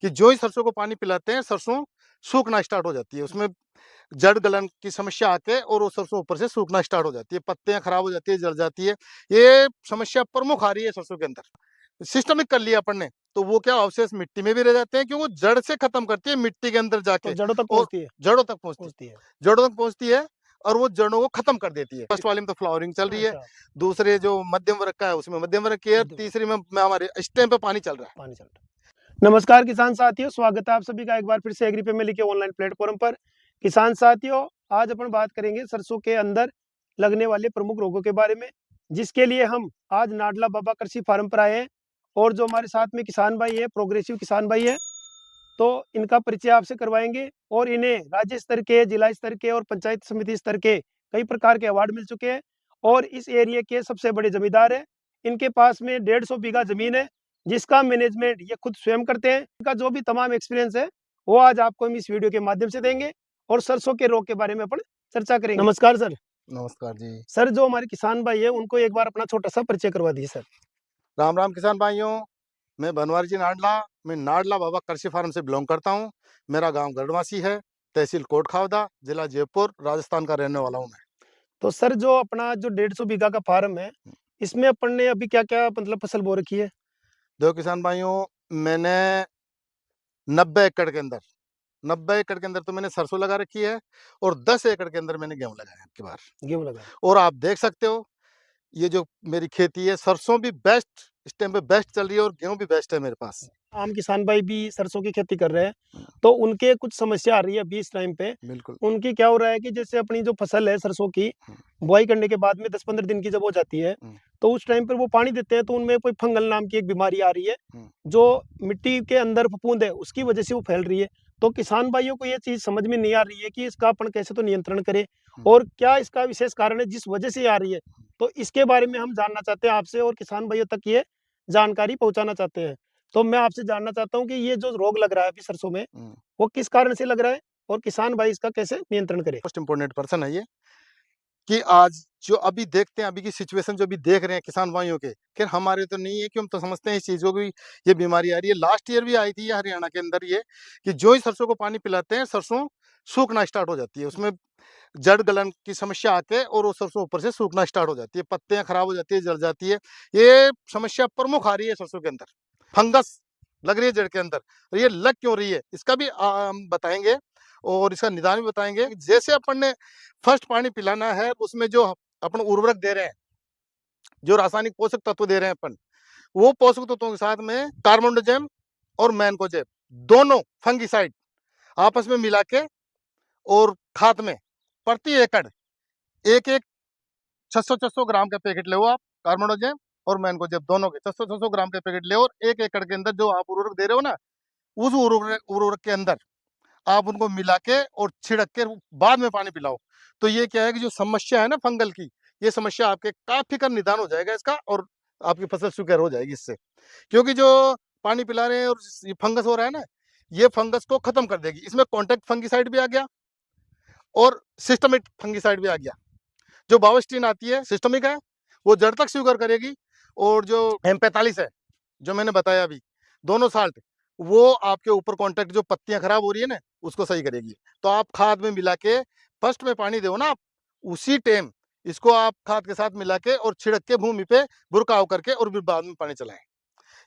कि जो ही सरसों को पानी पिलाते हैं, सरसों सूखना स्टार्ट हो जाती है। उसमें जड़ गलन की समस्या आके और वो सरसों ऊपर से सूखना स्टार्ट हो जाती है, पत्तियाँ खराब हो जाती है, जल जाती है। ये समस्या प्रमुख आ रही है सरसों के अंदर। सिस्टमिक कर लिया अपन ने, तो वो क्या अवशेष मिट्टी में भी रह जाते हैं, क्योंकि वो जड़ से खत्म करती है मिट्टी के अंदर तो जाके जड़ों तक और पहुँचती है? जड़ों तक पहुँचती पहुँचती है। जड़ों तक पहुँचती है और वो जड़ों को खत्म कर देती है। फर्स्ट वाले में तो फ्लावरिंग चल रही है, अच्छा, दूसरे जो मध्यम वर्ग का है उसमें मध्यम वर्ग की है, मध्यम तीसरी में हमारे इस टाइम पे पानी चल रहा है। पानी चल रहा है। नमस्कार किसान साथियों, स्वागत है आप सभी का एक बार फिर से एग्री फैमिली के ऑनलाइन प्लेटफॉर्म पर। किसान साथियों, आज अपन बात करेंगे सरसों के अंदर लगने वाले प्रमुख रोगों के बारे में, जिसके लिए हम आज नाडला बाबा कृषि फार्म पर आए हैं। और जो हमारे साथ में किसान भाई है, प्रोग्रेसिव किसान भाई है, तो इनका परिचय आपसे करवाएंगे। और इन्हें राज्य स्तर के, जिला स्तर के और पंचायत समिति स्तर के कई प्रकार के अवार्ड मिल चुके हैं और इस एरिया के सबसे बड़े जमींदार हैं। इनके पास में 150 बीघा जमीन है, जिसका मैनेजमेंट ये खुद स्वयं करते हैं। इनका जो भी तमाम एक्सपीरियंस है वो आज आपको हम इस वीडियो के माध्यम से देंगे और सरसों के रोग के बारे में अपन चर्चा करेंगे। नमस्कार सर। नमस्कार जी। सर, जो हमारे किसान भाई है उनको एक बार अपना छोटा सा परिचय करवा दीजिए सर। राम राम किसान भाइयों, मैं बनवारी जी नाडला, मैं नाडला बाबा कृषि फार्म से बिलोंग करता हूँ। मेरा गांव गढ़वासी है, तहसील कोट खावदा, जिला जयपुर, राजस्थान का रहने वाला हूँ मैं। तो सर, जो अपना जो 150 बीघा का फार्म है, इसमें अपन ने अभी क्या क्या मतलब फसल बो रखी है? देखो किसान भाइयों, मैंने 90 एकड़ के अंदर 90 एकड़ के अंदर तो मैंने सरसों लगा रखी है और 10 एकड़ के अंदर मैंने गेहूं लगाया है की बार। गेहूं लगाया। और आप देख सकते हो, ये जो मेरी खेती है, सरसों भी बेस्ट इस टाइम पे बेस्ट चल रही है और गेहूं भी बेस्ट है मेरे पास। आम किसान भाई भी सरसों की खेती कर रहे हैं, हम्म, तो उनके कुछ समस्या आ रही है अभी इस टाइम पे। बिल्कुल। उनकी क्या हो रहा है कि जैसे अपनी जो फसल है सरसों की, हम्म, बुआई करने के बाद में 10-15 दिन की जब हो जाती है, हम्म, तो उस टाइम पर वो पानी देते हैं तो उनमें कोई फंगल नाम की एक बीमारी आ रही है, हम्म, जो मिट्टी के अंदर फफूंद है उसकी वजह से वो फैल रही है। तो किसान भाइयों को ये चीज़ समझ में नहीं आ रही है कि इसका अपन कैसे तो नियंत्रण करें हम्म। और क्या इसका विशेष कारण है जिस वजह से ये आ रही है। तो इसके बारे में हम जानना चाहते हैं आपसे और किसान भाइयों तक ये जानकारी पहुंचाना चाहते हैं। तो मैं आपसे जानना चाहता हूँ कि ये जो रोग लग रहा है अभी सरसों में, हम्म। वो किस कारण से लग रहा है और किसान भाई इसका कैसे नियंत्रण करे? मोस्ट इम्पोर्टेंट पर्सन है ये, कि आज जो अभी देखते हैं, अभी की सिचुएशन जो अभी देख रहे हैं किसान भाइयों के, खैर हमारे तो नहीं है कि हम तो समझते हैं इस चीज़ को भी ये बीमारी आ रही है। लास्ट ईयर भी आई थी ये हरियाणा के अंदर ये, कि जो ही सरसों को पानी पिलाते हैं, सरसों सूखना स्टार्ट हो जाती है। उसमें जड़ गलन की समस्या आके और वो सरसों ऊपर से सूखना स्टार्ट हो जाती है, पत्तियाँ खराब हो जाती है, जल जाती है। ये समस्या प्रमुख आ रही है सरसों के अंदर। फंगस लग रही है जड़ के अंदर, और ये लग क्यों रही है इसका भी हम बताएँगे और इसका निदान भी बताएँगे। जैसे अपन ने फर्स्ट पानी पिलाना है, उसमें जो अपन उर्वरक दे रहे हैं, जो रासायनिक पोषक तत्व दे रहे हैं अपन, वो पोषक तत्वों के साथ में कार्बोनडोजेम और मैनकोजेब दोनों फंगिसाइड आपस में मिला के और खाद में प्रति एकड़ एक एक 600-600 ग्राम के पैकेट ले आप, कार्बोनडोजेम और मैनकोजेब दोनों के 600-600 ग्राम के पैकेट ले, और 1 एकड़ के अंदर जो आप उर्वरक दे रहे हो ना, उस उर्वरक के अंदर आप उनको मिला के और छिड़क के बाद में पानी पिलाओ। तो ये क्या है कि जो समस्या है ना फंगल की, ये समस्या आपके काफ़ी का निदान हो जाएगा इसका, और आपकी फसल सुकर हो जाएगी इससे। क्योंकि जो पानी पिला रहे हैं और ये फंगस हो रहा है ना, ये फंगस को खत्म कर देगी। इसमें कॉन्टैक्ट फंगिसाइड भी आ गया और सिस्टमिक फंगिसाइड भी आ गया। जो बावस्टीन आती है सिस्टमिक है, वो जड़ तक शुगर करेगी, और जो M45 है, जो मैंने बताया अभी, दोनों साल्ट, वो आपके ऊपर कॉन्टैक्ट जो पत्तियां खराब हो रही है ना, उसको सही करेगी। तो आप खाद में मिला के फर्स्ट में पानी दो ना आप, उसी टाइम इसको आप खाद के साथ मिला के और छिड़क के भूमि पे बुरकाव करके और फिर बाद में पानी चलाएं।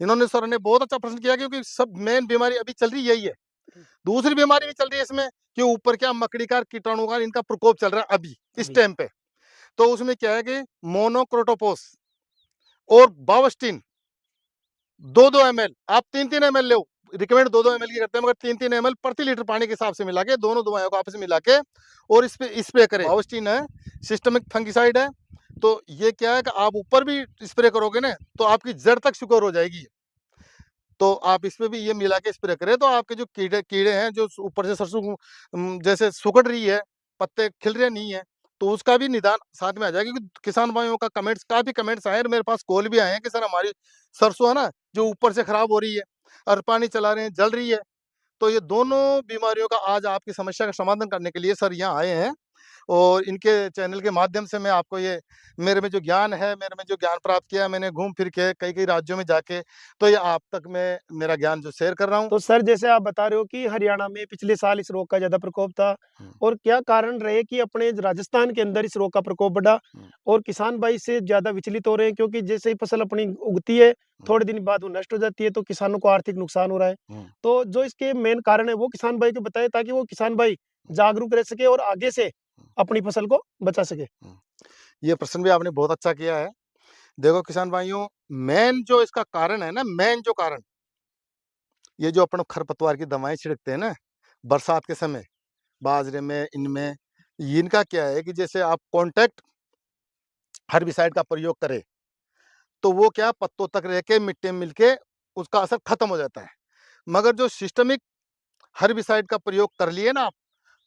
इन्होंने सर ने बहुत अच्छा प्रश्न किया, क्योंकि सब मेन बीमारी अभी चल रही यही है। दूसरी बीमारी भी चल रही है इसमें, कि ऊपर क्या मकड़ी का, कीटाणु का इनका प्रकोप चल रहा है अभी इस अभी टाइम पे। तो उसमें क्या है कि मोनोक्रोटोपोस और बावस्टीन 2-2 ml, आप 3-3 ml लो। रिकमेंड 2-2 ml की करते हैं, मगर 3-3 ml प्रति लीटर पानी के हिसाब से मिला के दोनों दवाइयों को आपस में मिला के और इस पे स्प्रे करें। बावस्टीन है, सिस्टमिक फंगिसाइड है। तो ये क्या है कि आप ऊपर भी स्प्रे करोगे ना, तो आपकी जड़ तक शुगर हो जाएगी। तो आप इसमें भी ये मिला के स्प्रे करें, तो आपके जो कीड़े कीड़े हैं, जो ऊपर से सरसों जैसे सुकड़ रही है, पत्ते खिल रहे नहीं है, तो उसका भी निदान साथ में आ जाएगा। क्योंकि किसान भाइयों का कमेंट्स, काफी कमेंट्स आए हैं, मेरे पास कॉल भी आए हैं कि सर हमारी सरसों है ना, जो ऊपर से खराब हो रही है और पानी चला रहे हैं, जल रही है। तो ये दोनों बीमारियों का आज आपकी समस्या का समाधान करने के लिए सर यहाँ आए हैं। और इनके चैनल के माध्यम से मैं आपको ये मेरे में जो ज्ञान है, मेरे में जो ज्ञान प्राप्त किया, मैंने घूम फिर के कई-कई राज्यों में जाके, तो ये आप तक मैं मेरा ज्ञान जो शेयर कर रहा हूँ। तो सर जैसे आप बता रहे हो कि हरियाणा में पिछले साल इस रोग का ज़्यादा प्रकोप था हुँ, और क्या कारण रहे कि अपने राजस्थान के अंदर इस रोग का प्रकोप बढ़ा हुँ, और किसान भाई इससे ज़्यादा विचलित हो रहे हैं क्योंकि जैसे ही फसल अपनी उगती है, हुँ, थोड़े दिन बाद वो नष्ट हो जाती है तो किसानों को आर्थिक नुकसान हो रहा है। हुँ, तो जो इसके मेन कारण है वो किसान भाई को बताएँ ताकि वो किसान भाई हुँ, जागरूक रह सके और आगे से हुँ, अपनी फसल को बचा सके। हुँ। ये प्रश्न भी आपने बहुत अच्छा किया है। देखो किसान भाइयों, मेन जो इसका कारण है ना, मेन जो कारण, ये जो अपन खरपतवार की दवाएँ छिड़कते हैं ना, बरसात के समय, बाजरे में, इनमें, इनका क्या है कि जैसे आप कॉन्टैक्ट हर्बिसाइड का प्रयोग करें, तो वो क्या पत्तों तक रह के, मिट्टी में मिलके उसका असर खत्म हो जाता है। मगर जो सिस्टमिक हर्बिसाइड का प्रयोग कर लिए ना आप,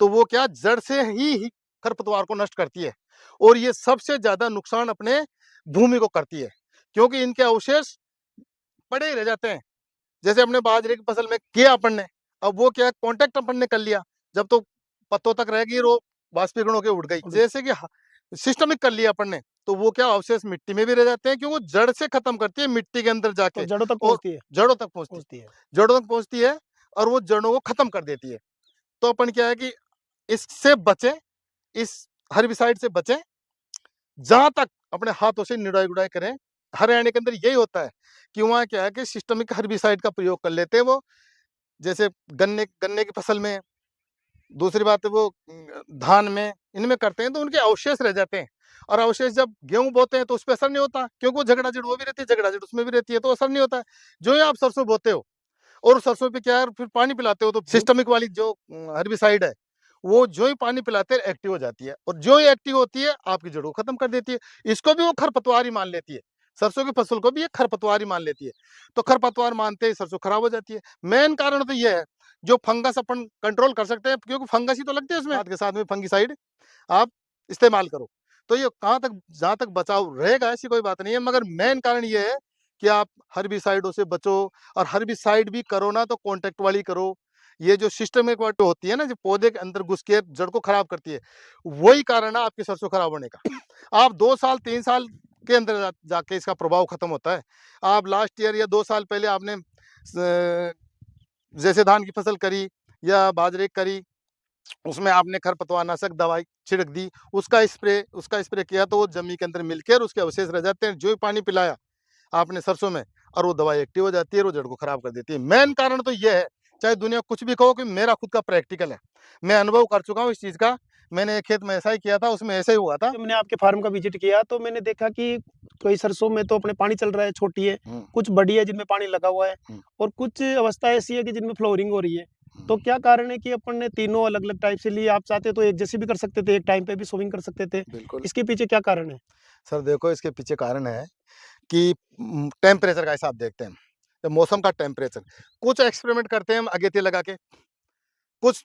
तो वो क्या जड़ से ही खरपतवार को नष्ट करती है और ये सबसे ज़्यादा नुकसान अपने भूमि को करती है, क्योंकि इनके अवशेष पड़े ही रह जाते हैं। जैसे अपने बाजरे की फसल में किया अपन ने, अब वो क्या कॉन्टैक्ट अपन ने कर लिया, जब तो पत्तों तक रह गई और वो बाष्पीकरण होके उड़ गई। जैसे कि सिस्टमिक कर लिया अपन ने, तो वो क्या अवशेष मिट्टी में भी रह जाते हैं, क्योंकि वो जड़ से खत्म करती है मिट्टी के अंदर तो जाके जड़ों तक और पहुँचती है जड़ों तक पहुँचती पहुँचती है। जड़ों तक पहुँचती है और वो जड़ों को खत्म कर देती है। तो अपन क्या है कि इससे बचें, इस हर्बिसाइड से बचें, जहाँ तक अपने हाथों से निड़ाई-गुड़ाई करें। हरियाणा के अंदर यही होता है कि वहाँ क्या है कि सिस्टमिक हर्बिसाइड का प्रयोग कर लेते हैं वो, जैसे गन्ने गन्ने की फसल में, दूसरी बात है वो धान में, इनमें करते हैं तो उनके अवशेष रह जाते हैं और अवशेष जब गेहूँ बोते हैं तो उसपे असर नहीं होता, क्योंकि वो झगड़ा-झड़ वो भी रहती है, झगड़ा-झड़ उसमें भी रहती है, तो असर नहीं होता है। जो ही आप सरसों बोते हो और सरसों पे क्या है फिर पानी पिलाते हो, तो सिस्टमिक वाली जो हर्बिसाइड है, वो जो ही पानी पिलाते हैं एक्टिव हो जाती है और जो ही एक्टिव होती है आपकी जड़ को खत्म कर देती है। इसको भी वो खरपतवार ही मान लेती है। सरसों की फसल को भी ये खरपतवार ही मान लेती है। तो खरपतवार मानते ही सरसों खराब हो जाती है। मेन कारण तो ये है, जो फंगस अपन कंट्रोल कर सकते हैं, क्योंकि फंगस ही तो लगते हैं उसमें। खाद के साथ में फंगिसाइड आप इस्तेमाल करो। तो ये कहाँ तक जहाँ तक बचाव रहेगा ऐसी कोई बात नहीं है, मगर मेन कारण ये है कि आप हर्बिसाइडों से बचो और हर्बिसाइड भी करो ना तो कॉन्टैक्ट वाली करो। ये जो सिस्टमिक वाली होती है ना, जो पौधे के अंदर घुस के जड़ को खराब करती है, वही कारण है आपकी सरसों खराब होने का। आप 2 साल 3 साल के अंदर जाके इसका प्रभाव खत्म होता है। आप लास्ट ईयर या 2 साल पहले आपने जैसे धान की फसल करी या बाजरे की करी, उसमें आपने खरपतवारनाशक दवाई छिड़क दी, उसका स्प्रे किया तो वो जमीन के अंदर मिलकर उसके अवशेष रह जाते हैं। जो ही पानी पिलाया आपने सरसों में और वो दवाई एक्टिव हो जाती है और वो जड़ को खराब कर देती है। मेन कारण तो ये है, चाहे दुनिया कुछ भी कहो, कि मेरा खुद का प्रैक्टिकल है। मैं अनुभव कर चुका हूँ इस चीज़ का। मैंने एक खेत में ऐसा ही किया था, उसमें ऐसा ही हुआ था। जब मैंने आपके फार्म का विजिट किया तो मैंने देखा कि कोई सरसों में तो अपने पानी चल रहा है, छोटी है, हुँ, कुछ बड़ी है जिनमें पानी लगा हुआ है हुँ, और कुछ अवस्था ऐसी है कि जिनमें फ्लोवरिंग हो रही है। हुँ, तो क्या कारण है कि अपन ने तीनों अलग-अलग टाइप से लिए? आप चाहते तो एक जैसे भी कर सकते थे, एक टाइम पे भी सोविंग कर सकते थे। बिल्कुल। इसके पीछे क्या कारण है? सर देखो, इसके पीछे कारण है कि टेम्परेचर का हिसाब देखते हैं, तो मौसम का टेम्परेचर। कुछ एक्सपेरिमेंट करते हैं हम अगेती लगा के, कुछ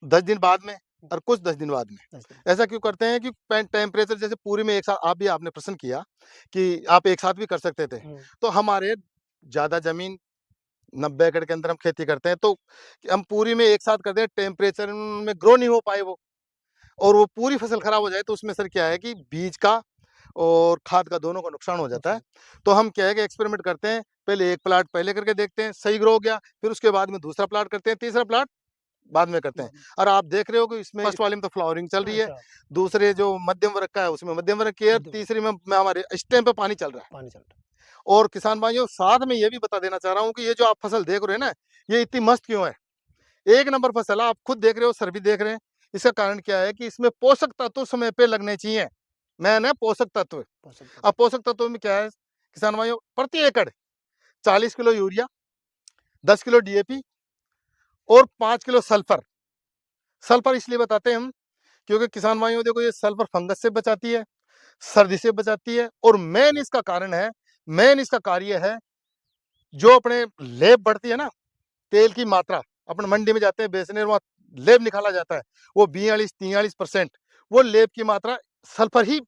10 दिन बाद में और कुछ 10 दिन बाद में। अच्छा। ऐसा क्यों करते हैं कि टेम्परेचर जैसे पूरी में एक साथ, आपने प्रश्न किया कि आप एक साथ भी कर सकते थे। हुँ, तो हमारे ज़्यादा ज़मीन 90 एकड़ के अंदर हम खेती करते हैं, तो हम पूरी में एक साथ करते हैं, टेम्परेचर में ग्रो नहीं हो पाए वो और वो पूरी फसल खराब हो जाए, तो उसमें सर क्या है कि बीज का और खाद का दोनों का नुकसान हो जाता है। नुकसान। तो हम क्या है कि एक्सपेरिमेंट करते हैं, पहले एक प्लाट पहले करके देखते हैं, सही ग्रो हो गया, फिर उसके बाद में दूसरा प्लाट करते हैं, तीसरा प्लाट बाद में करते हैं। बाद में। और आप देख रहे हो कि इसमें फर्स्ट वाले में तो फ्लावरिंग चल रही है, अच्छा, दूसरे जो मध्यम वर्ग का है उसमें मध्यम वर्ग की है, मध्यम तीसरी में हमारे इस टाइम पे पानी चल रहा है। पानी चल रहा और किसान भाइयों, साथ में ये भी बता देना चाह रहा हूँ कि ये जो आप फसल देख रहे हो ना, ये इतनी मस्त क्यों है? एक नंबर फसल है, आप खुद देख रहे हो, सर भी देख रहे हैं। इसका कारण क्या है कि इसमें पोषक तत्व समय पे लगने चाहिए। मेन है पोषक तत्व। हो सकता अब पोषक तत्वों में क्या है किसान भाइयों, प्रति एकड़ 40 किलो यूरिया, 10 किलो डीएपी और 5 किलो सल्फर। सल्फर इसलिए बताते हैं हम, क्योंकि किसान भाइयों देखो, ये सल्फर फंगस से बचाती है, सर्दी से बचाती है और मेन इसका कार्य है, जो अपने लेब बढ़ती है ना, तेल की मात्रा, अपन मंडी में जाते हैं बेचने, वहाँ लेब निकाला जाता है, वो 42-43% वो लेब की मात्रा सल्फर ही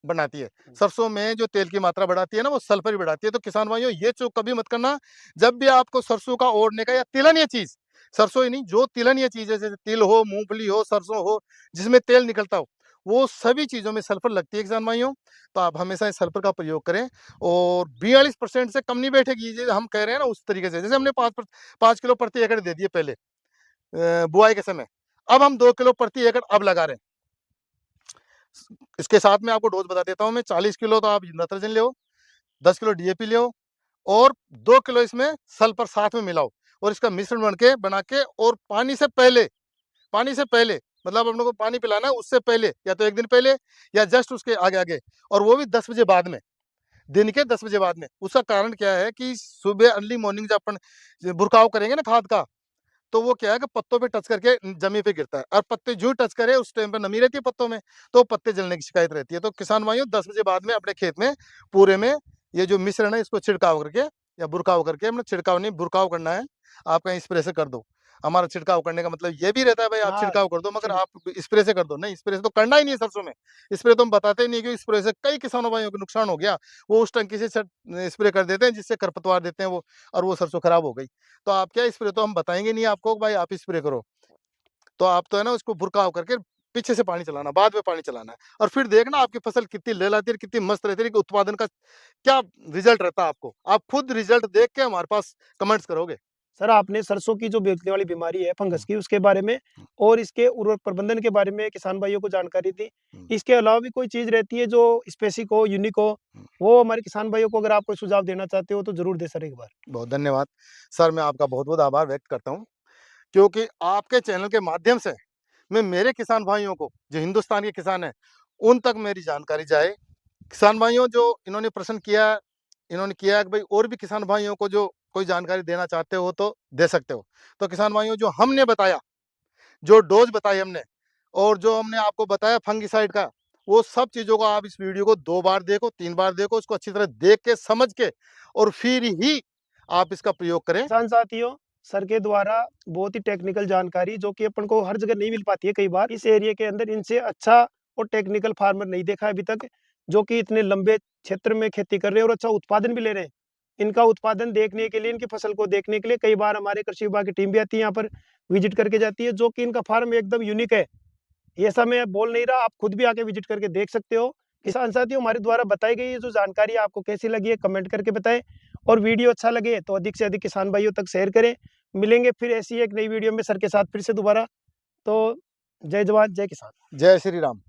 बनाती है। है। सरसों में जो तेल की मात्रा बढ़ाती है ना, वो सल्फर ही बढ़ाती है। तो किसान भाइयों, ये चूक कभी मत करना, जब भी आपको सरसों का ओढ़ने का या तिलनीय चीज़, सरसों ही नहीं, जो तिलनीय चीज़ें जैसे तिल हो, मूँगफली हो, सरसों हो, जिसमें तेल निकलता हो, वो सभी चीज़ों में सल्फ़र लगती है किसान भाइयों। तो आप हमेशा इस सल्फ़र का प्रयोग करें और 42% से कम नहीं बैठेगी, ये हम कह रहे हैं ना उस तरीके से। जैसे हमने 5 किलो प्रति एकड़ दे दिए पहले बुआई के समय, अब हम 2 किलो प्रति एकड़ अब लगा रहे हैं। इसके साथ में आपको डोज़ बता देता हूँ मैं, 40 किलो तो आप नाइट्रोजन ले 10 किलो डीएपी ले और 2 किलो इसमें सल्फर साथ में मिलाओ और इसका मिश्रण बना के और पानी से पहले मतलब हम लोग को पानी पिलाना है उससे पहले या तो 1 दिन पहले या जस्ट उसके आगे-आगे और वो भी 10 बजे बाद में, दिन के 10 बजे बाद में। उसका कारण क्या है कि सुबह अर्ली मॉर्निंग जब अपन बुरकाव करेंगे ना खाद का, तो वो क्या है कि पत्तों पे टच करके जमीन पे गिरता है और पत्ते जो टच करे उस टाइम पे नमी रहती है पत्तों में, तो पत्ते जलने की शिकायत रहती है। तो किसान भाइयों 10 बजे बाद में अपने खेत में पूरे में ये जो मिश्रण है इसको छिड़काव करके या बुरकाव करके मतलब छिड़काव नहीं बुरकाव करना है, आप कहीं स्प्रे से कर दो। हमारा छिड़काव करने का मतलब ये भी रहता है भाई आप हाँ, छिड़काव कर दो मगर छिड़ आप स्प्रे से कर दो। नहीं स्प्रे से तो करना ही नहीं है सरसों में। स्प्रे तो हम बताते ही नहीं कि स्प्रे से कई किसानों भाइयों को नुकसान हो गया। वो उस टंकी से स्प्रे कर देते हैं जिससे खरपतवार देते हैं वो और वो सरसों खराब हो गई। तो आप क्या स्प्रे तो हम बताएँगे नहीं आपको भाई आप स्प्रे करो। तो आप तो है ना उसको भुरकाव करके पीछे से पानी चलाना, बाद में पानी चलाना है और फिर देखना आपकी फसल कितनी लहलहाती है, कितनी मस्त रहती है, कि उत्पादन का क्या रिज़ल्ट रहता है आपको। आप खुद रिज़ल्ट देख के हमारे पास कमेंट्स करोगे। सर आपने सरसों की जो बेचने वाली बीमारी है हुँ, फंगस की उसके बारे में हुँ, और इसके उर्वरक प्रबंधन के बारे में किसान भाइयों को जानकारी दी। हुँ, इसके अलावा भी कोई चीज़ रहती है जो स्पेसिफ़िक हो, यूनिक हो, हुँ। वो हमारे किसान भाइयों को अगर आप कोई सुझाव देना चाहते हो तो ज़रूर दें सर एक बार। बहुत धन्यवाद। सर मैं आपका बहुत-बहुत आभार व्यक्त करता हूँ, क्योंकि आपके चैनल के माध्यम से मैं मेरे किसान भाइयों को, जो हिंदुस्तान के किसान हैं, उन तक मेरी जानकारी जाए। किसान भाइयों जो इन्होंने प्रश्न किया, इन्होंने किया कि भाई और भी किसान भाइयों को जो कोई जानकारी देना चाहते हो तो दे सकते हो। तो किसान भाइयों जो हमने बताया, जो डोज़ बताई हमने और जो हमने आपको बताया फंगिसाइड का, वो सब चीज़ों को आप इस वीडियो को 2 बार देखो, 3 बार देखो, उसको अच्छी तरह देख के, समझ के और फिर ही आप इसका प्रयोग करें। किसान साथियों, सर के द्वारा बहुत ही टेक्निकल जानकारी जो कि अपन को हर जगह नहीं मिल पाती है कई बार। इस एरिया के अंदर इनसे अच्छा और टेक्निकल फार्मर नहीं देखा है अभी तक, जो कि इतने लंबे क्षेत्र में खेती कर रहे हैं और अच्छा उत्पादन भी ले रहे हैं। इनका उत्पादन देखने के लिए, इनकी फसल को देखने के लिए कई बार हमारे कृषि विभाग की टीम भी आती है यहाँ पर, विज़िट करके जाती है, जो कि इनका फार्म एकदम यूनिक है। ये ऐसा मैं बोल नहीं रहा, आप खुद भी आके विज़िट करके देख सकते हो। किसान साथियों, हमारे द्वारा बताई गई ये जो जानकारी आपको कैसी लगी है, कमेंट करके बताएँ और वीडियो अच्छा लगे तो अधिक से अधिक किसान भाइयों तक शेयर करें। मिलेंगे फिर ऐसी एक नई वीडियो में सर के साथ फिर से दोबारा। तो जय जवान, जय किसान। जय श्री राम।